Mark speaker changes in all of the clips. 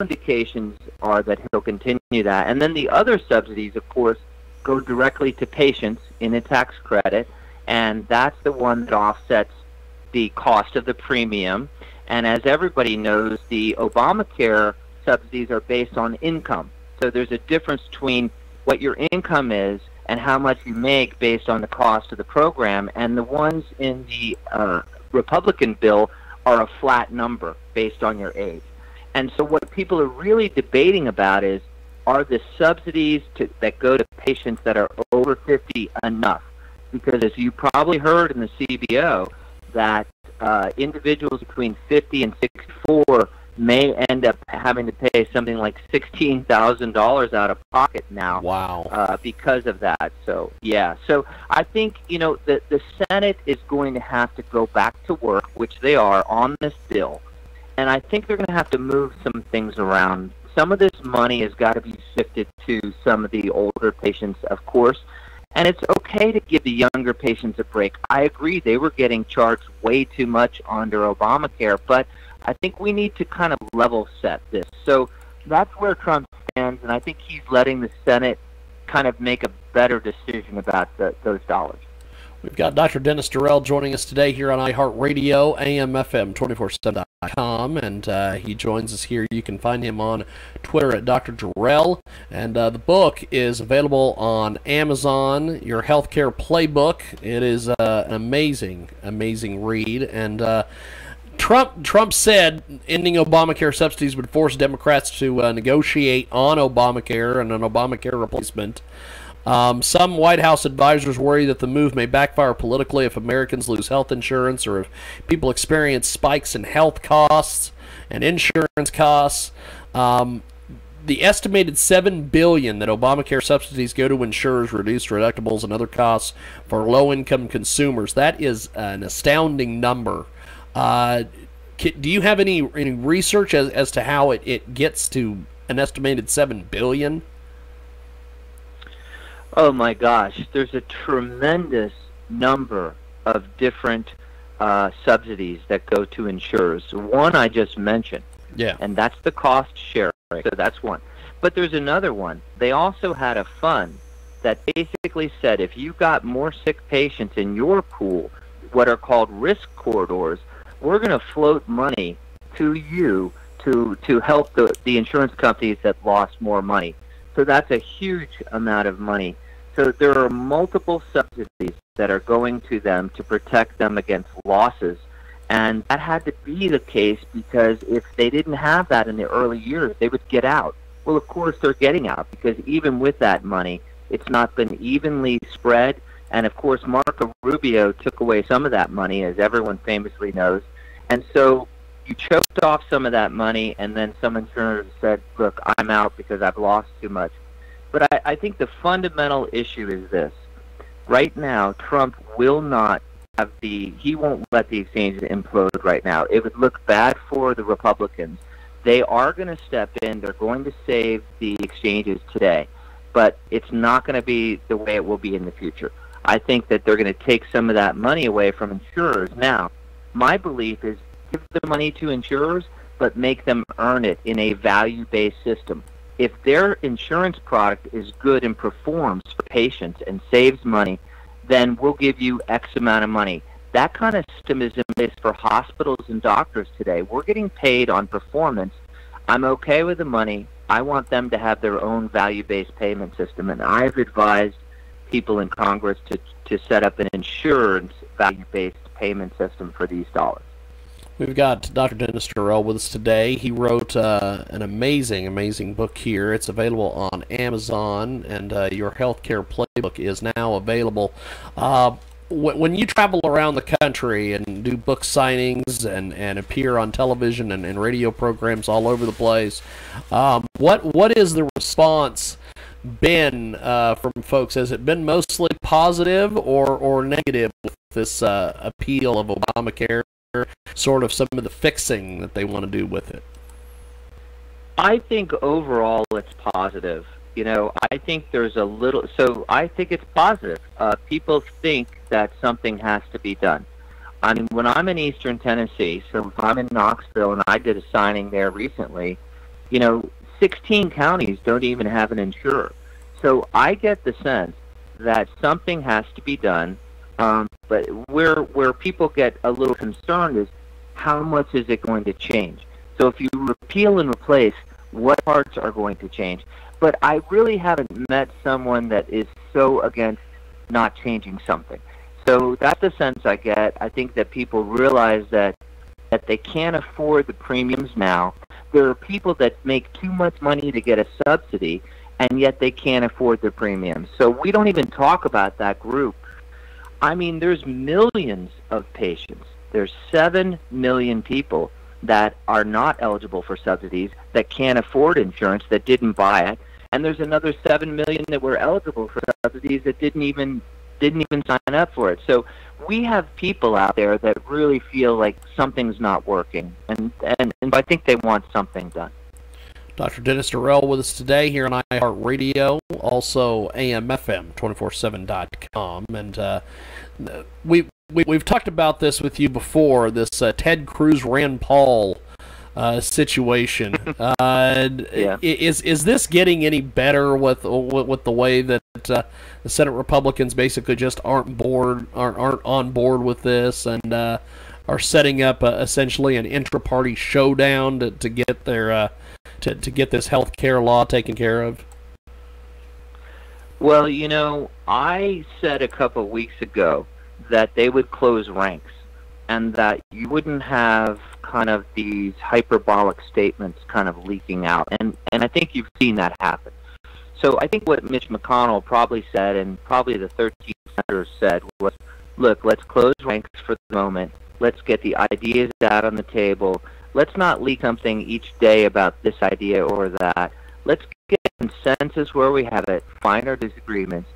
Speaker 1: indications are that he'll continue that. And then the other subsidies, of course, go directly to patients in a tax credit, and that's the one that offsets the cost of the premium. And as everybody knows, the Obamacare subsidies are based on income. So there's a difference between what your income is and how much you make based on the cost of the program. And the ones in the Republican bill are a flat number based on your age. And so what people are really debating about is, are the subsidies that go to patients that are over 50 enough? Because as you probably heard in the CBO, that individuals between 50 and 64 may end up having to pay something like $16,000 out of pocket now.
Speaker 2: Wow.
Speaker 1: Because of that. So, yeah. So I think, the Senate is going to have to go back to work, which they are, on this bill. And I think they're going to have to move some things around. Some of this money has got to be shifted to some of the older patients, of course. And it's okay to give the younger patients a break. I agree, they were getting charged way too much under Obamacare, but I think we need to kind of level set this. So that's where Trump stands, and I think he's letting the Senate kind of make a better decision about those dollars.
Speaker 2: We've got Dr. Dennis Durrell joining us today here on iHeartRadio, AM/FM247.com, and he joins us here. You can find him on Twitter at Dr. Durrell, and the book is available on Amazon, Your Healthcare Playbook. It is an amazing, amazing read, and Trump said ending Obamacare subsidies would force Democrats to negotiate on Obamacare and an Obamacare replacement. Some White House advisors worry that the move may backfire politically if Americans lose health insurance or if people experience spikes in health costs and insurance costs. The estimated $7 billion that Obamacare subsidies go to insurers, reduced deductibles, and other costs for low-income consumers. That is an astounding number. Do you have any research as to how it gets to an estimated $7 billion?
Speaker 1: Oh my gosh, there's a tremendous number of different subsidies that go to insurers. One I just mentioned,
Speaker 2: yeah,
Speaker 1: and that's the cost sharing, so that's one. But there's another one. They also had a fund that basically said if you got more sick patients in your pool, what are called risk corridors, we're going to float money to you to help the insurance companies that lost more money. So that's a huge amount of money. So there are multiple subsidies that are going to them to protect them against losses. And that had to be the case because if they didn't have that in the early years, they would get out. Well, of course, they're getting out because even with that money, it's not been evenly spread. And, of course, Marco Rubio took away some of that money, as everyone famously knows. And so you choked off some of that money, and then some insurers said, look, I'm out because I've lost too much. But I think the fundamental issue is this. Right now, Trump will not have he won't let the exchanges implode right now. It would look bad for the Republicans. They are going to step in. They're going to save the exchanges today. But it's not going to be the way it will be in the future. I think that they're going to take some of that money away from insurers. Now, my belief is give the money to insurers, but make them earn it in a value-based system. If their insurance product is good and performs for patients and saves money, then we'll give you X amount of money. That kind of system is in place for hospitals and doctors today. We're getting paid on performance. I'm okay with the money. I want them to have their own value-based payment system, and I've advised people in Congress to set up an insurance value-based payment system for these dollars.
Speaker 2: We've got Dr. Dennis Durrell with us today. He wrote an amazing, amazing book here. It's available on Amazon, and Your Healthcare Playbook is now available. When you travel around the country and do book signings and appear on television and radio programs all over the place, what is the response been from folks? Has it been mostly positive or negative with this appeal of Obamacare, sort of some of the fixing that they want to do with it?
Speaker 1: I think overall it's positive. I think there's a little, so I think it's positive. People think that something has to be done. I mean, when I'm in Eastern Tennessee, so if I'm in Knoxville and I did a signing there recently, You know, 16 counties don't even have an insurer. So I get the sense that something has to be done. But where people get a little concerned is how much is it going to change? So if you repeal and replace, what parts are going to change? But I really haven't met someone that is so against not changing something. So that's the sense I get. I think that people realize that they can't afford the premiums now. There are people that make too much money to get a subsidy, and yet they can't afford their premiums. So we don't even talk about that group. I mean, there's millions of patients. There's 7 million people that are not eligible for subsidies, that can't afford insurance, that didn't buy it. And there's another 7 million that were eligible for subsidies that didn't even sign up for it. So we have people out there that really feel like something's not working, and I think they want something done.
Speaker 2: Dr. Dennis Durrell with us today here on iHeartRadio, also AMFM247.com, and we've talked about this with you before. This Ted Cruz Rand Paul situation.
Speaker 1: Yeah.
Speaker 2: Is this getting any better with the way that the Senate Republicans basically just aren't on board with this, and are setting up essentially an intra-party showdown to get their to get this health care law taken care of?
Speaker 1: Well, you know, I said a couple of weeks ago that they would close ranks, and that you wouldn't have kind of these hyperbolic statements kind of leaking out. And I think you've seen that happen. So I think what Mitch McConnell probably said, and probably the 13 senators said, was, look, let's close ranks for the moment. Let's get the ideas out on the table. Let's not leak something each day about this idea or that. Let's get consensus where we have it, find our disagreements.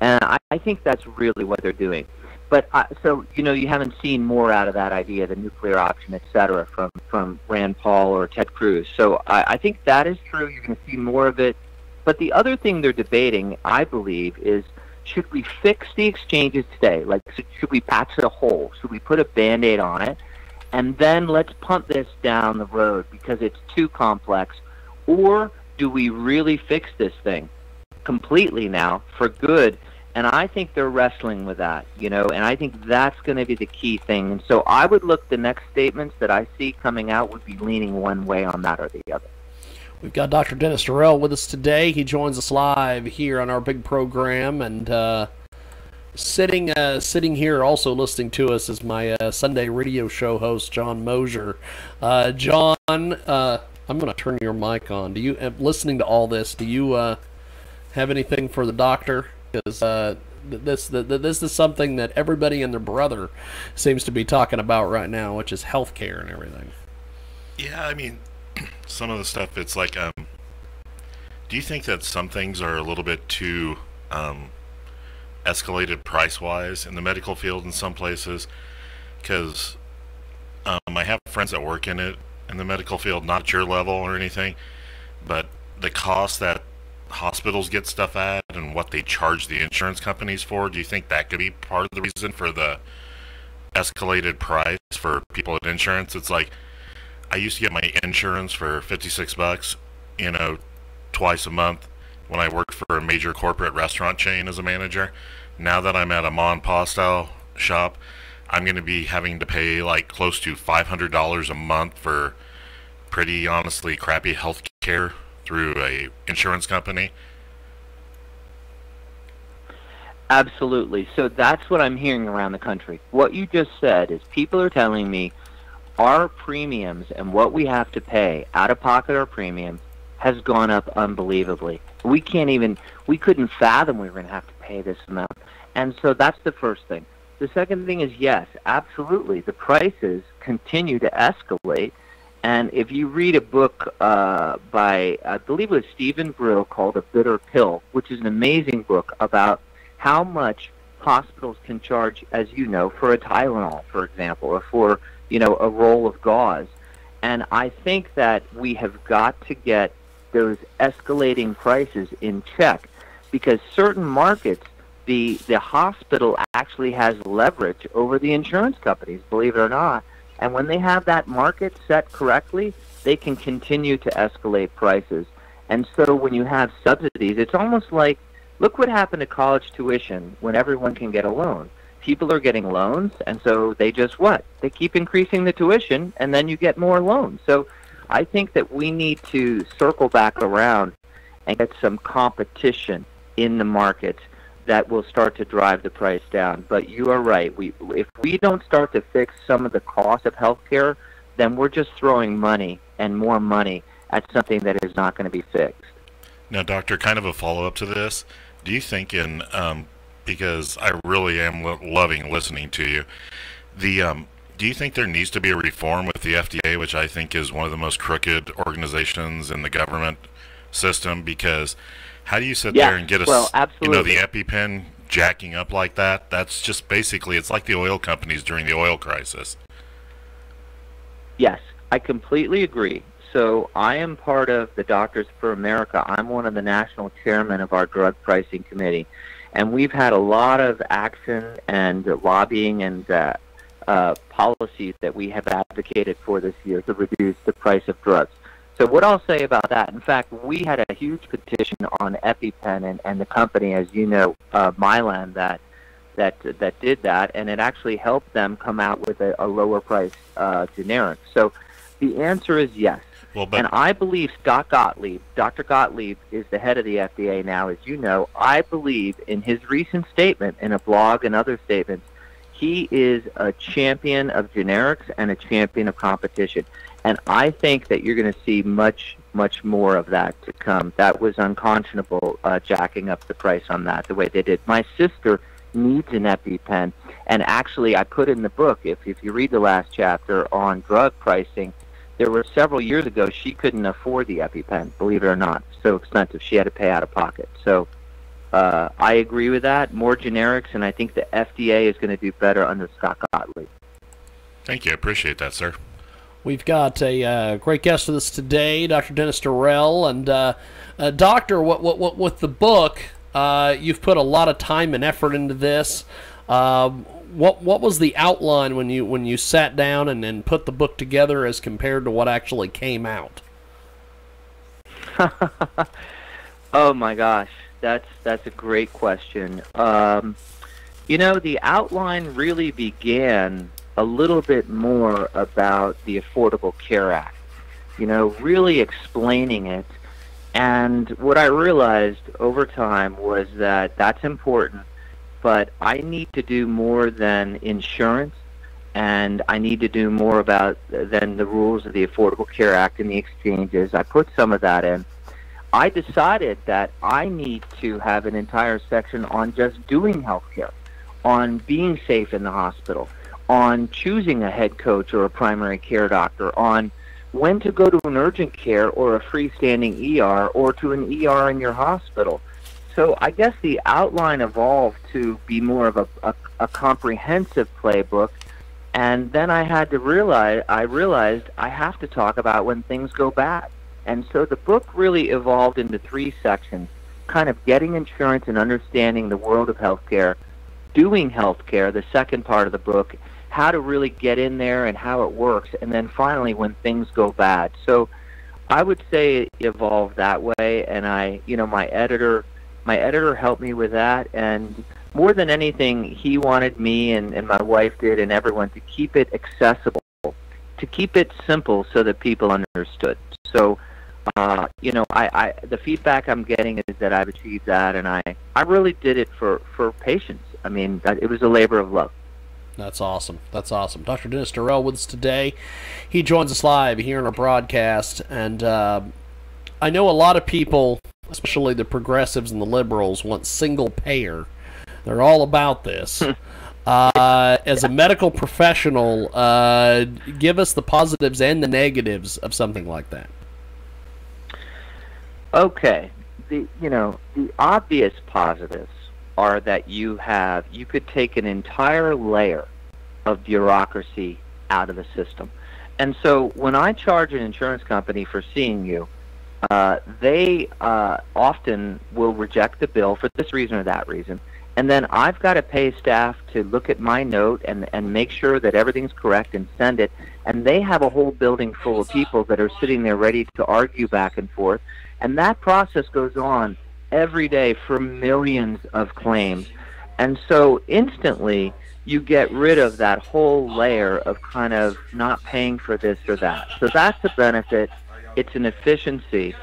Speaker 1: And I think that's really what they're doing. But so, you know, you haven't seen more out of that idea, the nuclear option, et cetera, from Rand Paul or Ted Cruz. So I think that is true. You're going to see more of it. But the other thing they're debating, I believe, is should we fix the exchanges today? Like, should we patch a hole? Should we put a Band-Aid on it? And then let's punt this down the road because it's too complex. Or do we really fix this thing completely now for good? And I think they're wrestling with that, you know, and I think that's going to be the key thing. And so I would look, the next statements that I see coming out would be leaning one way on that or the other.
Speaker 2: We've got Dr. Dennis Durrell with us today. He joins us live here on our big program, and sitting here also listening to us is my Sunday radio show host, John Mosier. John, I'm going to turn your mic on. Do you, listening to all this, do you have anything for the doctor? Because this is something that everybody and their brother seems to be talking about right now, which is health care and everything.
Speaker 3: Yeah, I mean, some of the stuff, it's like, do you think that some things are a little bit too escalated price-wise in the medical field in some places? Because I have friends that work in it, in the medical field, not at your level or anything, but the cost that hospitals get stuff at and what they charge the insurance companies for, do you think that could be part of the reason for the escalated price for people at insurance? It's like, I used to get my insurance for $56, you know, twice a month when I worked for a major corporate restaurant chain as a manager. Now that I'm at a mom and pop style shop, I'm going to be having to pay like close to $500 a month for pretty honestly crappy health care through a insurance company.
Speaker 1: Absolutely. So that's what I'm hearing around the country. What you just said is people are telling me our premiums and what we have to pay out of pocket, our premiums, has gone up unbelievably. We couldn't fathom we were going to have to pay this amount. And so that's the first thing. The second thing is, yes, absolutely, the prices continue to escalate. And if you read a book by, I believe it was Stephen Brill, called A Bitter Pill, which is an amazing book about how much hospitals can charge, as you know, for a Tylenol, for example, or for, you know, a roll of gauze. And I think that we have got to get those escalating prices in check, because certain markets, the hospital actually has leverage over the insurance companies, believe it or not. And when they have that market set correctly, they can continue to escalate prices. And so when you have subsidies, it's almost like, look what happened to college tuition when everyone can get a loan. People are getting loans, and so they just what? They keep increasing the tuition, and then you get more loans. So I think that we need to circle back around and get some competition in the markets that will start to drive the price down. But you are right. If we don't start to fix some of the cost of healthcare, then we're just throwing money and more money at something that is not going to be fixed.
Speaker 3: Now, Doctor, kind of a follow-up to this. Do you think because I really am loving listening to you, do you think there needs to be a reform with the FDA, which I think is one of the most crooked organizations in the government system? Because how do you sit there and get the EpiPen jacking up like that? That's just basically, it's like the oil companies during the oil crisis.
Speaker 1: Yes, I completely agree. So I am part of the Doctors for America. I'm one of the national chairmen of our drug pricing committee. And we've had a lot of action and lobbying and policies that we have advocated for this year to reduce the price of drugs. So what I'll say about that, in fact, we had a huge petition on EpiPen and the company, as you know, Mylan, that did that, and it actually helped them come out with a lower price generic. So the answer is yes.
Speaker 3: Well,
Speaker 1: and I believe Scott Gottlieb, Dr. Gottlieb is the head of the FDA now, as you know. I believe in his recent statement in a blog and other statements, he is a champion of generics and a champion of competition. And I think that you're going to see much, much more of that to come. That was unconscionable, jacking up the price on that the way they did. My sister needs an EpiPen, and actually I put in the book, if you read the last chapter on drug pricing, there were several years ago she couldn't afford the EpiPen, believe it or not. So expensive. She had to pay out of pocket. So I agree with that. More generics, and I think the FDA is going to do better under Scott Gottlieb.
Speaker 3: Thank you. I appreciate that, sir.
Speaker 2: We've got a great guest with us today, Dr. Dennis Durr-Rell. And Doctor, what with the book, you've put a lot of time and effort into this. What was the outline when you sat down and put the book together as compared to what actually came out?
Speaker 1: Oh my gosh, that's a great question. The outline really began a little bit more about the Affordable Care Act, really explaining it. And what I realized over time was that that's important, but I need to do more than insurance, and I need to do more than the rules of the Affordable Care Act and the exchanges. I put some of that in. I decided that I need to have an entire section on just doing healthcare, on being safe in the hospital, on choosing a head coach or a primary care doctor, on when to go to an urgent care or a freestanding ER or to an ER in your hospital. So I guess the outline evolved to be more of a comprehensive playbook, and then I realized I have to talk about when things go bad. And so the book really evolved into 3 sections, kind of getting insurance and understanding the world of healthcare, doing healthcare, the second part of the book, how to really get in there and how it works, and then finally when things go bad. So I would say it evolved that way, and my editor helped me with that, and more than anything, he wanted me and my wife did and everyone to keep it accessible, to keep it simple so that people understood. So, the feedback I'm getting is that I've achieved that, and I really did it for patients. I mean, it was a labor of love.
Speaker 2: That's awesome. That's awesome. Dr. Dennis Durr-Rell with us today. He joins us live here in our broadcast, and I know a lot of people, especially the progressives and the liberals, want single payer. They're all about this. As a medical professional, give us the positives and the negatives of something like that.
Speaker 1: Okay. The obvious positives are that you could take an entire layer of bureaucracy out of the system. And so when I charge an insurance company for seeing you, they often will reject the bill for this reason or that reason, And then I've got to pay staff to look at my note and make sure that everything's correct and send it. And they have a whole building full of people that are sitting there ready to argue back and forth. And that process goes on every day for millions of claims. And so instantly you get rid of that whole layer of kind of not paying for this or that. So that's a benefit. It's an efficiency.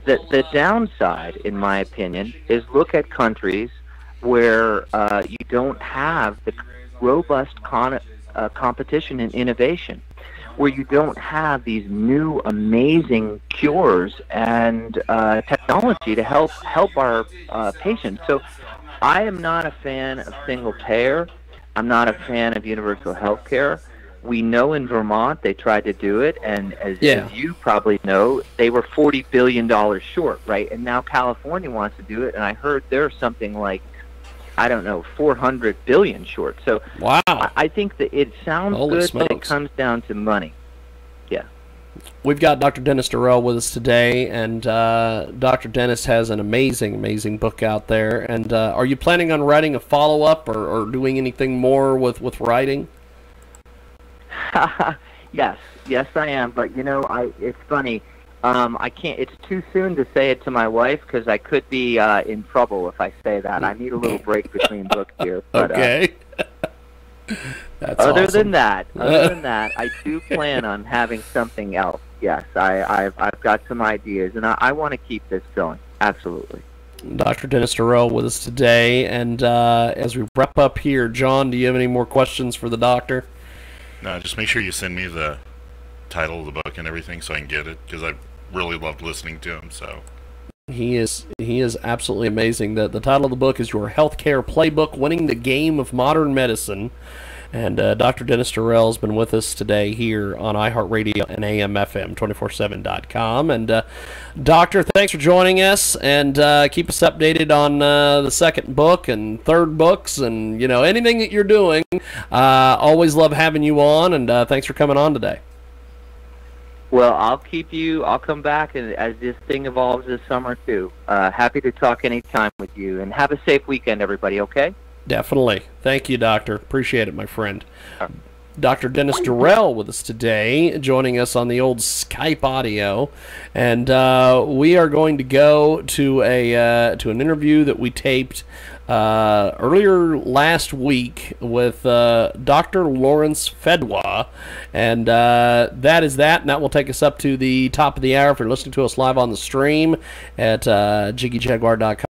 Speaker 1: The downside, in my opinion, is look at countries where you don't have the robust competition and innovation, where you don't have these new amazing cures and technology to help our patients. So I am not a fan of single payer. I'm not a fan of universal health care. We know in Vermont they tried to do it, and as you probably know, they were $40 billion short, right? And now California wants to do it, and I heard there's something like, I don't know, 400 billion short. So
Speaker 2: wow.
Speaker 1: I think that it sounds
Speaker 2: Holy
Speaker 1: good,
Speaker 2: smokes.
Speaker 1: but it comes down to money. Yeah.
Speaker 2: We've got Dr. Dennis Durr-Rell with us today, and Dr. Dennis has an amazing book out there. And are you planning on writing a follow-up or doing anything more with writing?
Speaker 1: Yes, I am. But it's funny. I can't. It's too soon to say it to my wife because I could be in trouble if I say that. I need a little break between books here. But,
Speaker 2: okay. That's
Speaker 1: other
Speaker 2: awesome.
Speaker 1: than that, I do plan on having something else. Yes, I've got some ideas, and I want to keep this going. Absolutely.
Speaker 2: Dr. Dennis Deruelle with us today, and as we wrap up here, John, do you have any more questions for the doctor?
Speaker 3: No, just make sure you send me the title of the book and everything so I can get it, because I really loved listening to him. So
Speaker 2: he is absolutely amazing. The title of the book is Your Healthcare Playbook: Winning the Game of Modern Medicine. And Dr. Dennis Deruelle has been with us today here on iHeartRadio and AMFM247.com. And Doctor, thanks for joining us, and keep us updated on the second book and third books and anything that you're doing. Always love having you on, and thanks for coming on today.
Speaker 1: Well, I'll come back and as this thing evolves this summer too. Happy to talk anytime with you, and have a safe weekend, everybody, okay?
Speaker 2: Definitely. Thank you, Doctor. Appreciate it, my friend. Dr. Dennis Deruelle with us today, joining us on the old Skype audio, and we are going to go to an interview that we taped earlier last week with Dr. Lawrence Fedwa, and that is that, and that will take us up to the top of the hour. If you're listening to us live on the stream at JiggyJaguar.com.